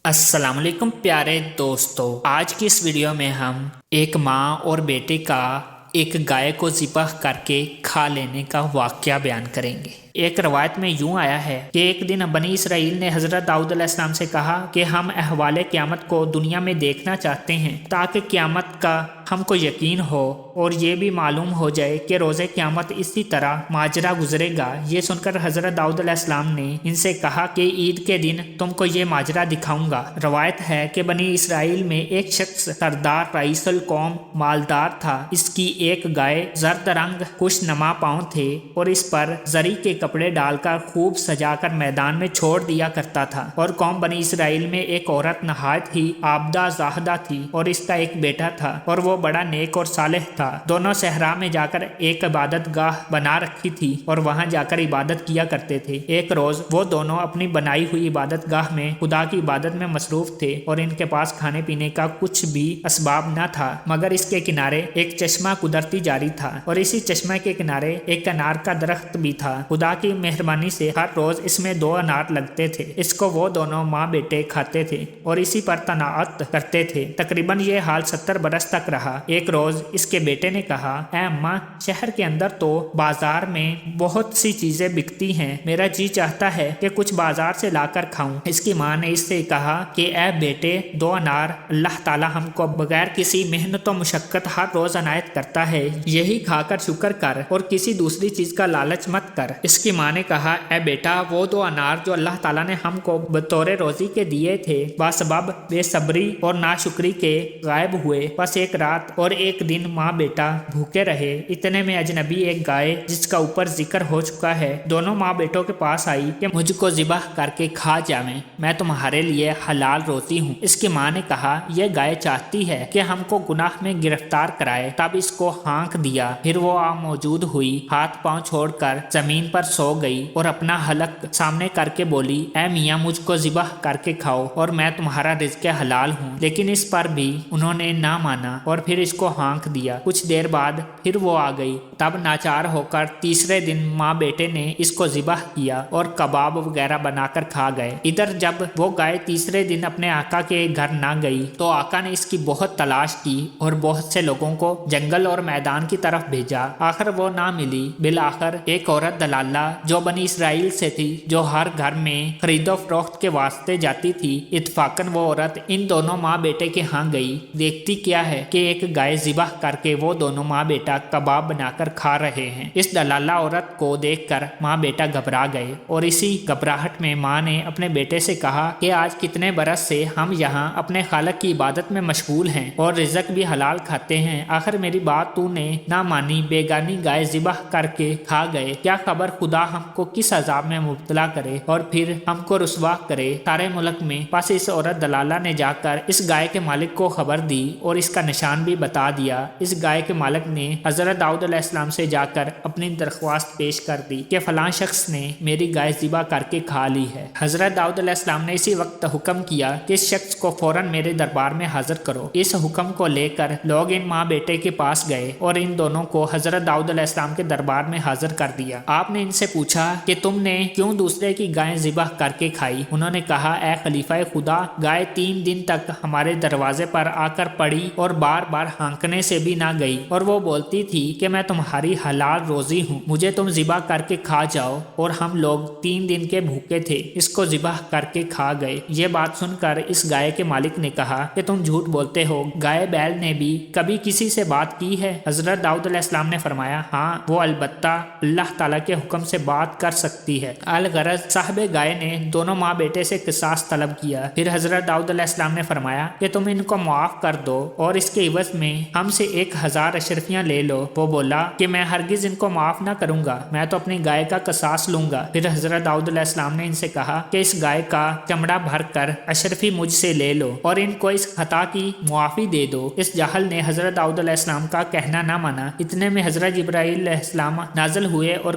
السلام علیکم پیارے دوستو، آج کی اس ویڈیو میں ہم ایک ماں اور بیٹے کا ایک گائے کو ذبح کر کے کھا لینے کا واقعہ بیان کریں گے۔ ایک روایت میں یوں آیا ہے کہ ایک دن بنی اسرائیل نے حضرت داؤد علیہ السلام سے کہا کہ ہم احوال قیامت کو دنیا میں دیکھنا چاہتے ہیں تاکہ قیامت کا ہم کو یقین ہو اور یہ بھی معلوم ہو جائے کہ روز قیامت اسی طرح ماجرا گزرے گا۔ یہ سن کر حضرت داؤد علیہ السلام نے ان سے کہا کہ عید کے دن تم کو یہ ماجرا دکھاؤں گا۔ روایت ہے کہ بنی اسرائیل میں ایک شخص سردار رئیس القوم مالدار تھا۔ اس کی ایک گائے زرد رنگ خوش نما پاؤں تھے اور اس پر زری کے کپڑے ڈال کر خوب سجا کر میدان میں چھوڑ دیا کرتا تھا، اور قوم بنی اسرائیل میں ایک عورت نہایت ہی عابدہ زاہدہ تھی اور اس کا ایک بیٹا تھا اور وہ بڑا نیک اور صالح تھا۔ دونوں صحرا میں جا کر ایک عبادت گاہ بنا رکھی تھی اور وہاں جا کر عبادت کیا کرتے تھے۔ ایک روز وہ دونوں اپنی بنائی ہوئی عبادت گاہ میں خدا کی عبادت میں مصروف تھے اور ان کے پاس کھانے پینے کا کچھ بھی اسباب نہ تھا، مگر اس کے کنارے ایک چشمہ قدرتی جاری تھا اور اسی چشمے کے کنارے ایک انار کا درخت بھی تھا۔ خدا کی مہربانی سے ہر روز اس میں 2 انار لگتے تھے۔ اس کو وہ دونوں ماں بیٹے کھاتے تھے اور اسی پر تناعت کرتے تھے۔ تقریباً یہ حال 70 برس تک رہا۔ ایک روز اس کے بیٹے نے کہا، اے اماں، شہر کے اندر تو بازار میں بہت سی چیزیں بکتی ہیں، میرا جی چاہتا ہے کہ کچھ بازار سے لا کر کھاؤں۔ اس کی ماں نے اس سے کہا کہ اے بیٹے، 2 انار اللہ تعالی ہم کو بغیر کسی محنت و مشقت ہر روز عنایت کرتا ہے، یہی کھا کر شکر کر اور کسی دوسری چیز کا لالچ مت کر۔ اس کی ماں نے کہا، اے بیٹا، وہ 2 انار جو اللہ تعالیٰ نے ہم کو بطور روزی کے دیے تھے بسبب بے صبری اور ناشکری کے غائب ہوئے، بس ایک رات اور ایک دن ماں بیٹا بھوکے رہے۔ اتنے میں اجنبی ایک گائے جس کا اوپر ذکر ہو چکا ہے دونوں ماں بیٹوں کے پاس آئی کہ مجھ کو ذبح کر کے کھا جاویں، میں تمہارے لیے حلال روزی ہوں۔ اس کی ماں نے کہا، یہ گائے چاہتی ہے کہ ہم کو گناہ میں گرفتار کرائے، تب اس کو ہانک دیا، پھر وہ موجود ہوئی، ہاتھ پاؤں چھوڑ کر زمین پر سو گئی اور اپنا حلق سامنے کر کے بولی، اے میاں، مجھ کو ذبح کر کے کھاؤ اور میں تمہارا رزق حلال ہوں۔ لیکن اس پر بھی انہوں نے نہ مانا اور پھر اس کو ہانک دیا۔ کچھ دیر بعد پھر وہ آ گئی، تب ناچار ہو کر تیسرے دن ماں بیٹے نے اس کو ذبح کیا اور کباب وغیرہ بنا کر کھا گئے۔ ادھر جب وہ گائے تیسرے دن اپنے آقا کے گھر نہ گئی تو آقا نے اس کی بہت تلاش کی اور بہت سے لوگوں کو جنگل اور میدان کی طرف بھیجا، آخر وہ نہ ملی۔ بالآخر ایک عورت دلالہ جو بنی اسرائیل سے تھی، جو ہر گھر میں خرید و فروخت کے واسطے جاتی تھی، اتفاقاً وہ عورت ان دونوں ماں بیٹے کے ہاں گئی۔ دیکھتی کیا ہے کہ ایک گائے ذبح کر کے وہ دونوں ماں بیٹا کباب بنا کر کھا رہے ہیں۔ اس دلالہ عورت کو دیکھ کر ماں بیٹا گھبرا گئے اور اسی گھبراہٹ میں ماں نے اپنے بیٹے سے کہا کہ آج کتنے برس سے ہم یہاں اپنے خالق کی عبادت میں مشغول ہیں اور رزق بھی حلال کھاتے ہیں، آخر میری بات تو نے نہ مانی، بیگانی گائے ذبح کر کے کھا گئے، کیا خبر خدا ہم کو کس عذاب میں مبتلا کرے اور پھر ہم کو رسوا کرے سارے ملک میں۔ پس اس عورت دلالہ نے جا کر اس گائے کے مالک کو خبر دی اور اس کا نشان بھی بتا دیا۔ اس گائے کے مالک نے حضرت داؤد علیہ السلام سے جا کر اپنی درخواست پیش کر دی کہ فلاں شخص نے میری گائے ذبح کر کے کھا لی ہے۔ حضرت داؤد علیہ السلام نے اسی وقت حکم کیا کہ اس شخص کو فوراً میرے دربار میں حاضر کرو۔ اس حکم کو لے کر لوگ ان ماں بیٹے کے پاس گئے اور ان دونوں کو حضرت داؤد علیہ السلام کے دربار میں حاضر کر دیا۔ آپ نے ان سے پوچھا کہ تم نے کیوں دوسرے کی گائے ذبح کر کے کھائی؟ انہوں نے کہا، اے خلیفہ خدا، گائے 3 دن تک ہمارے دروازے پر آ کر پڑی اور بار بار ہانکنے سے بھی نہ گئی، اور وہ بولتی تھی کہ میں تمہاری حلال روزی ہوں، مجھے تم ذبح کر کے کھا جاؤ، اور ہم لوگ 3 دن کے بھوکے تھے، اس کو ذبح کر کے کھا گئے۔ یہ بات سن کر اس گائے کے مالک نے کہا کہ تم جھوٹ بولتے ہو، گائے بیل نے بھی کبھی کسی سے بات کی ہے؟ حضرت داؤد علیہ السلام نے فرمایا، ہاں، وہ البتہ اللہ تعالیٰ کے حکم سے بات کر سکتی ہے۔ الغرض صاحب گائے نے دونوں ماں بیٹے سے قصاص طلب کیا۔ پھر حضرت داؤد علیہ السلام نے فرمایا کہ تم ان کو معاف کر دو اور اس کے عوض میں ہم سے 1000 اشرفیاں لے لو۔ وہ بولا کہ میں ہرگز ان کو معاف نہ کروں گا، میں تو اپنی گائے کا قصاص لوں گا۔ پھر حضرت داؤد علیہ السلام نے ان سے کہا کہ اس گائے کا چمڑا بھر کر اشرفی مجھ سے لے لو اور ان کو اس خطا کی معافی دے دو۔ اس جاہل نے حضرت داؤد علیہ السلام کا کہنا نہ مانا۔ اتنے میں حضرت جبرائیل علیہ السلام نازل ہوئے اور